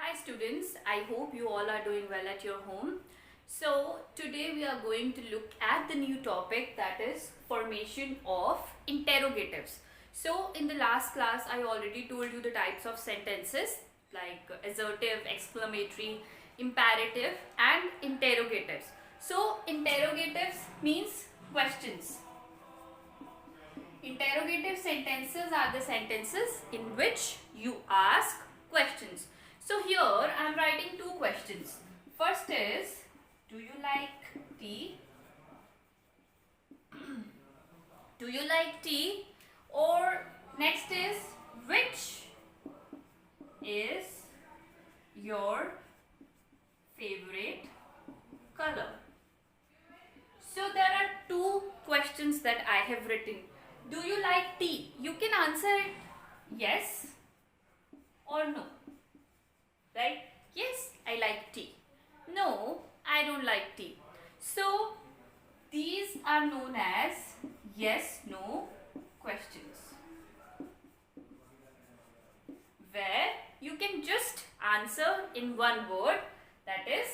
Hi students, I hope you all are doing well at your home. So today we are going to look at the new topic, that is formation of interrogatives. So in the last class I already told you the types of sentences like assertive, exclamatory, imperative and interrogatives. So interrogatives means questions. Interrogative sentences are the sentences in which you ask questions. So here I am writing two questions. First is, do you like tea? Do you like tea? Or next is, which is your favorite color? So there are two questions that I have written. Do you like tea? You can answer it yes or no. Right? Yes, I like tea. No, I don't like tea. So these are known as yes no questions, where you can just answer in one word, that is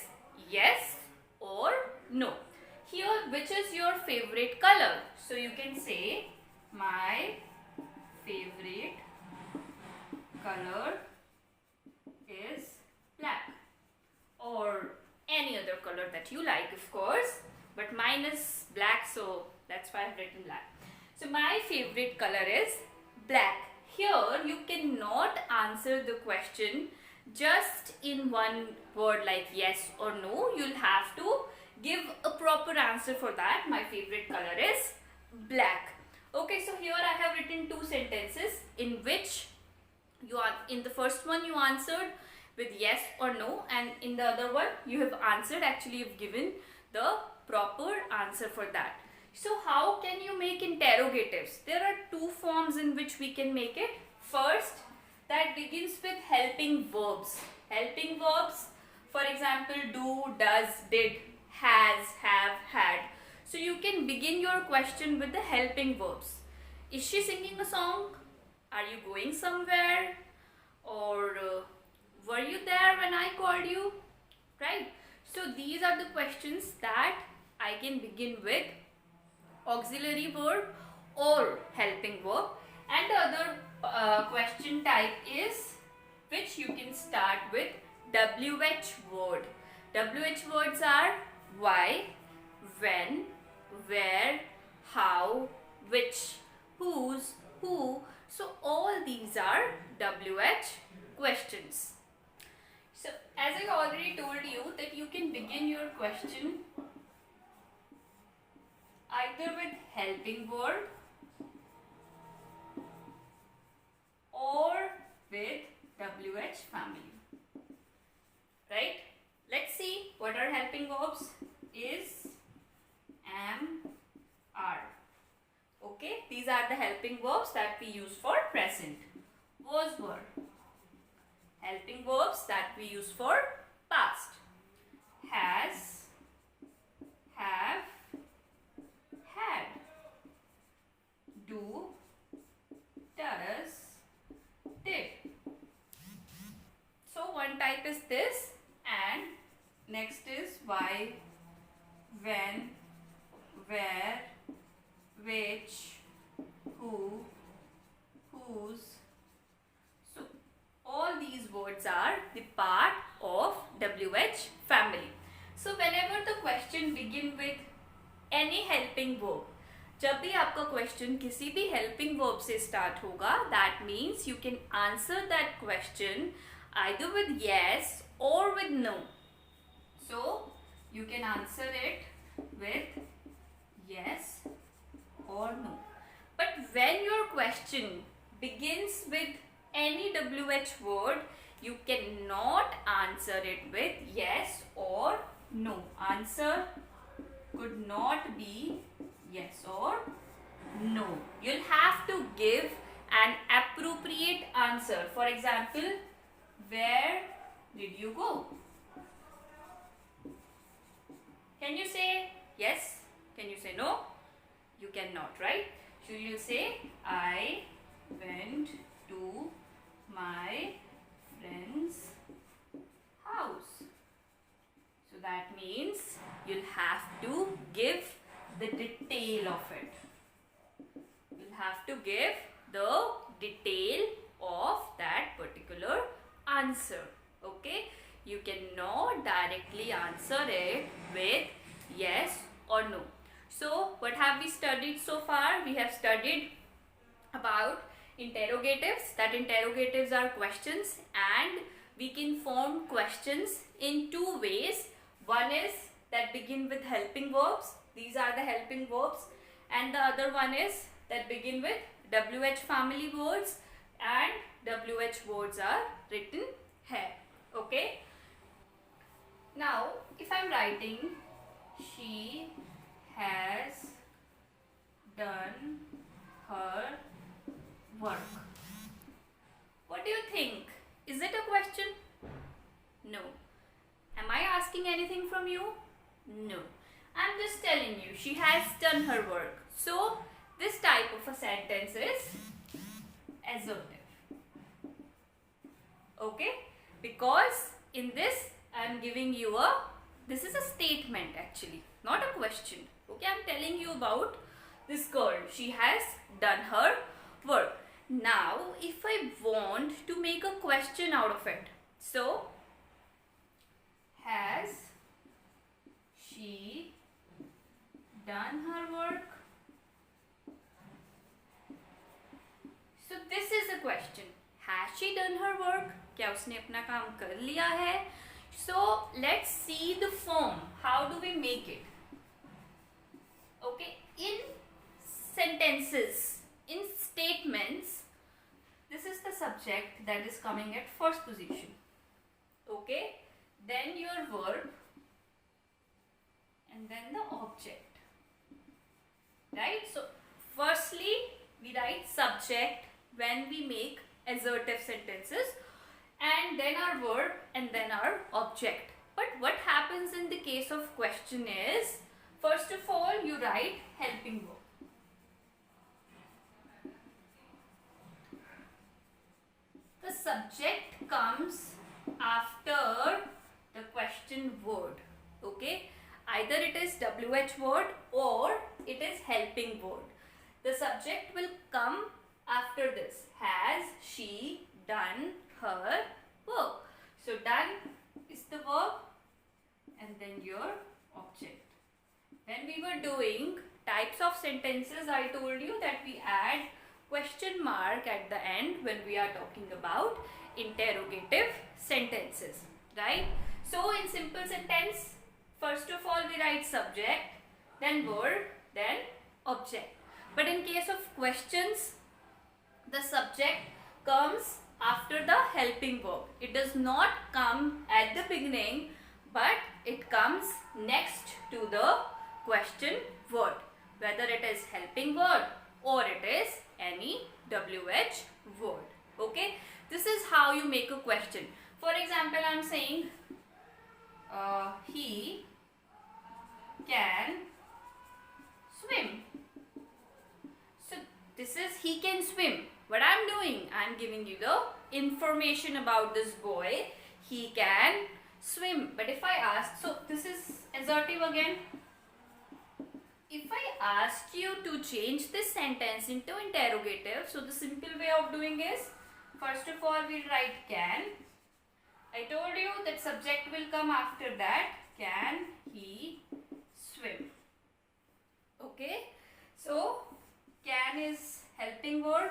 yes or no. Here, which is your favorite color? So you can say my favorite color is black, or any other color that you like, of course, but mine is black, so that's why I've written black. So my favorite color is black. Here you cannot answer the question just in one word like yes or no. You'll have to give a proper answer for that. My favorite color is black. Okay, so here I have written two sentences in which in the first one you answered with yes or no, and in the other one you have answered, actually you've given the proper answer for that. So how can you make interrogatives? There are two forms in which we can make it. First, that begins with helping verbs. Helping verbs, for example, do, does, did, has, have, had. So you can begin your question with the helping verbs. Is she singing a song? Are you going somewhere? Or were you there when I called you? Right? So these are the questions that I can begin with auxiliary verb or helping verb. And the other question type is which you can start with WH word. WH words are why, when, where, how, which, whose, who. So all these are WH questions. So as I already told you that you can begin your question either with helping verb or with WH family. Right? Let's see what are helping verbs. Is, am, are. Okay, these are the helping verbs that we use for present. Was, were. Helping verbs that we use for past. Has, have, had. Do, does, did. So one type is this, and next is why, when, where, which, who, whose. So all these words are the part of WH family. So whenever the question begin with any helping verb, जब भी आपका question किसी भी helping verb से start होगा, that means you can answer that question either with yes or with no. So you can answer it with yes or no. But when your question begins with any WH word, you cannot answer it with yes or no. Answer could not be yes or no. You'll have to give an appropriate answer. For example, where did you go? Can you say yes? Can you say no? You cannot, right? So you'll say, I went to my friend's house. So that means you'll have to give the detail of it. You'll have to give the detail of that particular answer. Okay? You cannot directly answer it with yes or no. So what have we studied so far? We have studied about interrogatives. That interrogatives are questions, and we can form questions in two ways. One is that begin with helping verbs. These are the helping verbs. And the other one is that begin with WH family words, and WH words are written here. Okay. Now, if I am writing, she has done her work. What do you think? Is it a question? No. Am I asking anything from you? No. I'm just telling you, she has done her work. So, this type of a sentence is assertive. Okay? Because in this, I'm giving you this is a statement actually, not a question. Okay, I'm telling you about this girl. She has done her work. Now, if I want to make a question out of it, so has she done her work? So this is a question. Has she done her work? क्या उसने अपना काम कर लिया है? So let's see the form. How do we make it? Okay, in sentences, in statements, this is the subject that is coming at first position. Okay, then your verb, and then the object. Right? So firstly, we write subject when we make assertive sentences, and then our verb, and then our object. But what happens in the case of question is, first of all, you write helping verb. The subject comes after the question word. Okay? Either it is WH word or it is helping word. The subject will come after this. Has she done her work? So done is the verb, and then your object. When we were doing types of sentences, I told you that we add question mark at the end when we are talking about interrogative sentences, right? So in simple sentence, first of all we write subject, then verb, then object. But in case of questions, the subject comes after the helping verb. It does not come at the beginning, but it comes next to the question word, whether it is helping word or it is any WH word. Okay, this is how you make a question. For example, I am saying he can swim. So this is he can swim. What I am doing, I am giving you the information about this boy. He can swim. But if I ask, so this is assertive again. If I ask you to change this sentence into interrogative, so the simple way of doing is, first of all we'll write can. I told you that subject will come after that. Can he swim? Okay. So can is helping word,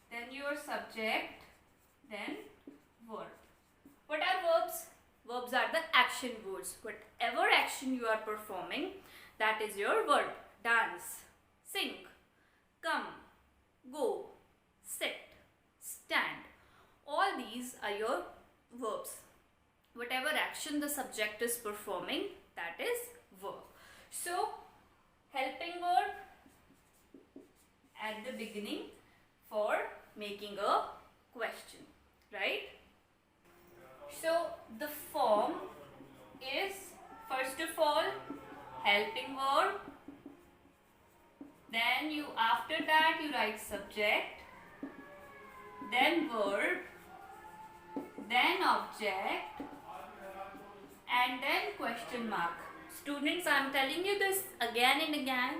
then your subject, then verb. What are verbs? Verbs are the action words. Whatever action you are performing, that is your verb. Dance, sing, come, go, sit, stand. All these are your verbs. Whatever action the subject is performing, that is verb. So, helping verb at the beginning for making a question, right? So, the form is, first of all, helping verb. Then you, after that you write subject, then verb, then object, and then question mark. Students, I am telling you this again and again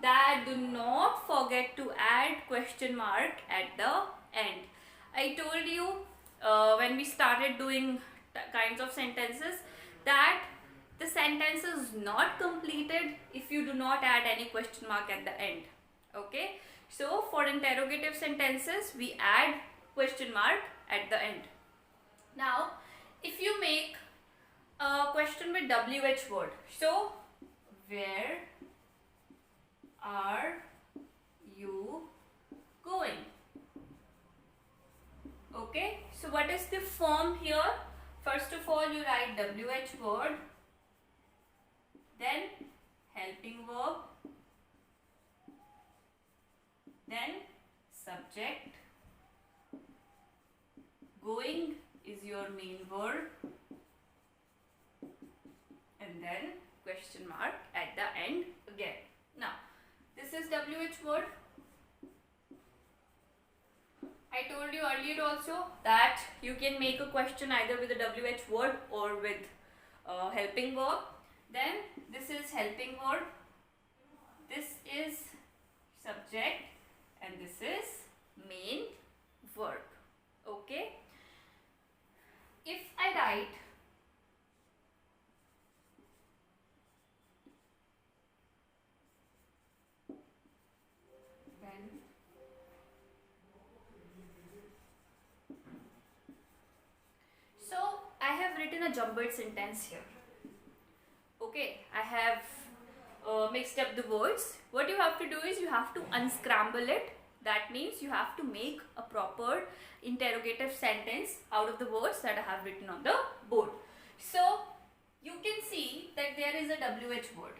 that do not forget to add question mark at the end. I told you when we started doing kinds of sentences that the sentence is not completed if you do not add any question mark at the end. Okay, so for interrogative sentences we add question mark at the end. Now if you make a question with WH word, so where are you going? Okay, so what is the form here? First of all you write WH word, then helping verb, then subject, going is your main verb, and then question mark at the end again. Now this is WH word. I told you earlier also that you can make a question either with a WH word or with helping verb. Then this is helping verb, this is subject, and this is main verb. Okay, if I write so I have written a jumbled sentence here. Okay, I have mixed up the words. What you have to do is you have to unscramble it. That means you have to make a proper interrogative sentence out of the words that I have written on the board. So you can see that there is a WH word,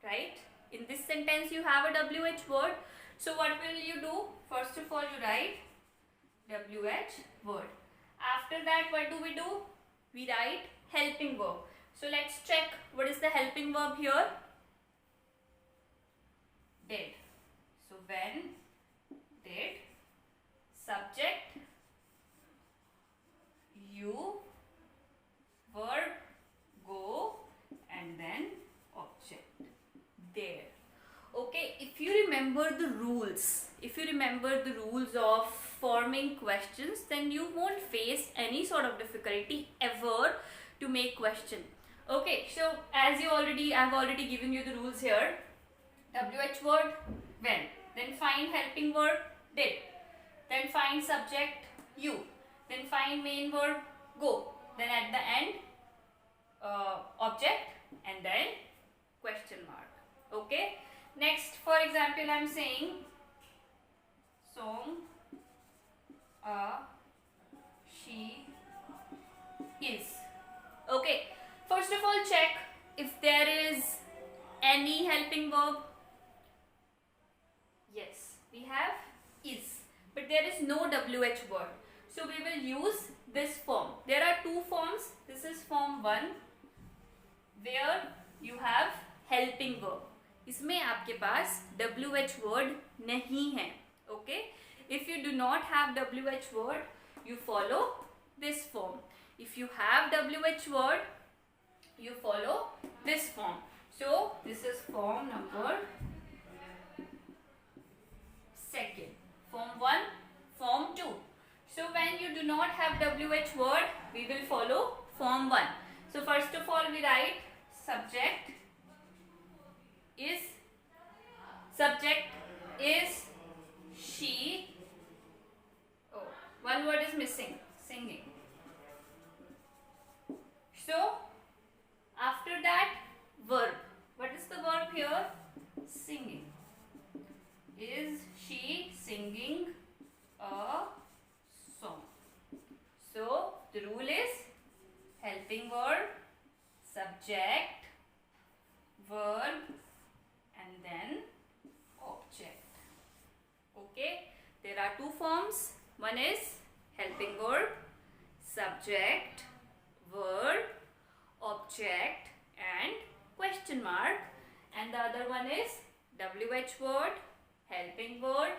right? In this sentence you have a WH word. So what will you do? First of all you write WH word. After that what do? We write helping verb. So let's check what is the helping verb here. Did. So when did, subject, you, verb, go, and then object. There. Okay, if you remember the rules, of forming questions, then you won't face any sort of difficulty ever to make question. Okay, so as I've already given you the rules here. WH word, when. Then find helping verb, did. Then find subject, you. Then find main verb, go. Then at the end, object, and then question mark. Okay. Next, for example, I am saying song, she is. Okay. First of all, check if there is any helping verb. Yes, we have is, but there is no WH word. So we will use this form. There are two forms. This is form 1 where you have helping verb. इसमें आपके पास WH word नहीं है. Okay? If you do not have WH word, you follow this form. If you have WH word, you follow this form. So this is form number 2. Form 1, form 2. So when you do not have WH word, we will follow form 1. So first of all we write subject is she. Oh, one word is missing, singing. So after that verb. What is the verb here? Singing. Is she singing a song? So the rule is helping verb, subject, verb, and then object. Okay, there are two forms. One is helping verb, subject, verb, object, and question mark, and the other one is WH word, helping word,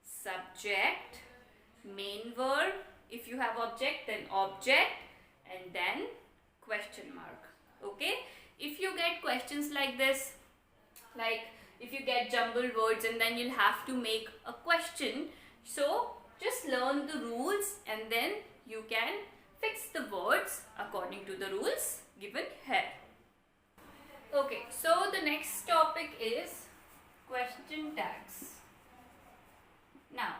subject, main verb. If you have object, then object, and then question mark. Okay, if you get questions like this, like if you get jumbled words and then you'll have to make a question, so just learn the rules and then you can fix the words according to the rules given here. Okay, so the next topic is question tags. Now,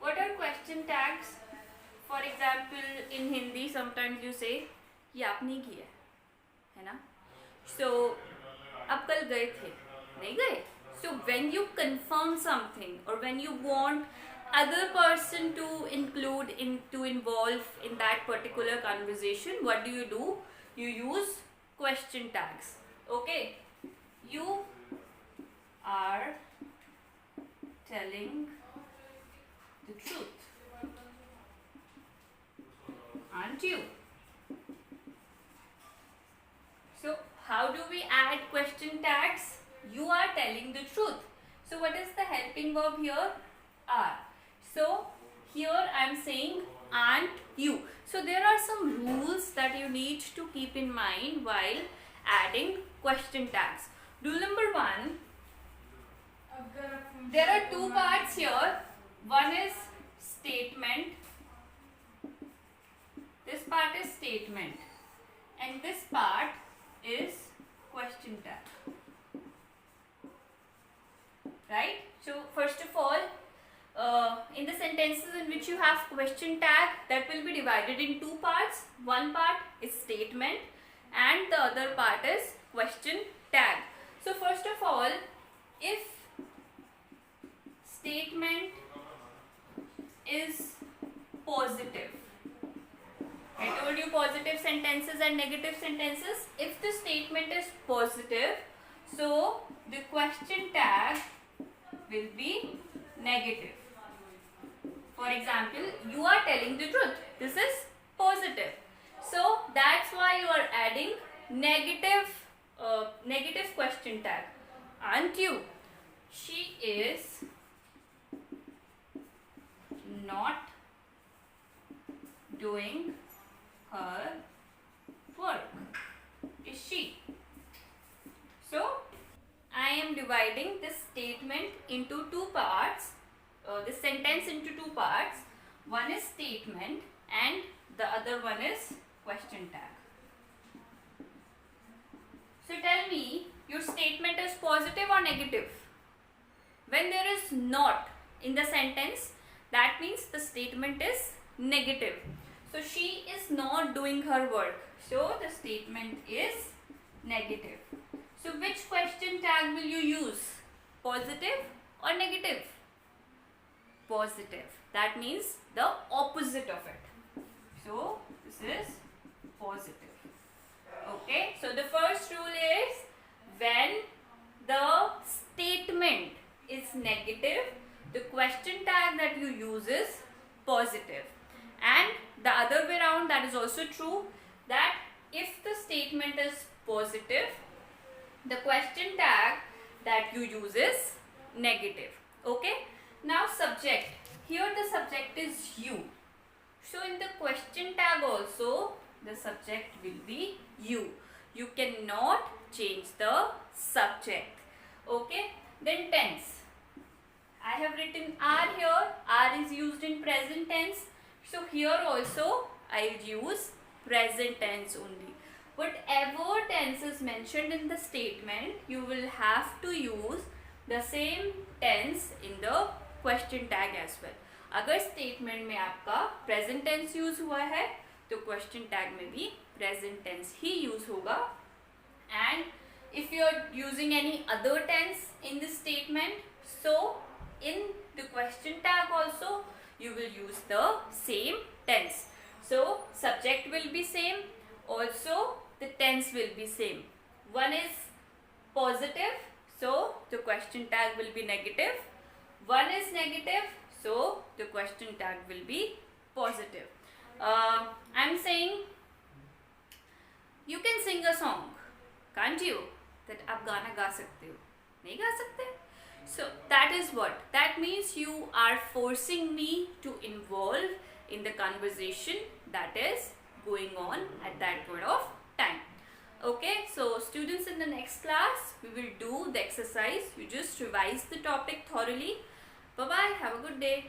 what are question tags? For example, in Hindi sometimes you say ये आपने किया है ना, so आप कल गए थे, नहीं गए? So when you confirm something or when you want other person to involve in that particular conversation, what do? You use question tags. Okay, you are telling the truth, aren't you? So how do we add question tags? You are telling the truth. So what is the helping verb here? Are. So here I am saying aren't you. So there are some rules that you need to keep in mind while adding question tags. Rule number 1, there are two parts here. One is statement. This part is statement and this part is question tag. Right? So first of all, in the sentences in which you have question tag, that will be divided in two parts. One part is statement and the other part is question tag. So first of all, if statement is positive, I told you positive sentences and negative sentences. If the statement is positive, so the question tag will be negative. For example, you are telling the truth. This is positive. So that's why you are adding negative question tag. Aren't you? She is not doing her work. Is she? So I am dividing this statement into two parts. This sentence into two parts. One is statement and the other one is question tag. So tell me, your statement is positive or negative? When there is not in the sentence, that means the statement is negative. So she is not doing her work. So the statement is negative. So which question tag will you use? Positive or negative? Positive. That means the opposite of it. So this is positive. Okay. So the first rule is when the statement is negative, the question tag that you use is positive. And the other way around, that is also true, that if the statement is positive, the question tag that you use is negative. Okay. Now subject. Here the subject is you. So in the question tag also, the subject will be you. You cannot change the subject. Okay. Then tense. I have written are here. Are is used in present tense. So here also I will use present tense only. Whatever tense is mentioned in the statement, you will have to use the same tense in the question tag as well. अगर statement में आपका present tense use हुआ है, तो question tag में भी present tense ही use होगा. And if you are using any other tense in the statement, so in the question tag also you will use the same tense. So subject will be same, also the tense will be same. One is positive, so the question tag will be negative. One is negative, so the question tag will be positive. I am saying you can sing a song, can't you? That आप गाना गा सकते हो, नहीं गा सकते? So that is what? That means you are forcing me to involve in the conversation that is going on at that point of time. Okay, so students, in the next class we will do the exercise. You just revise the topic thoroughly. Bye bye, have a good day.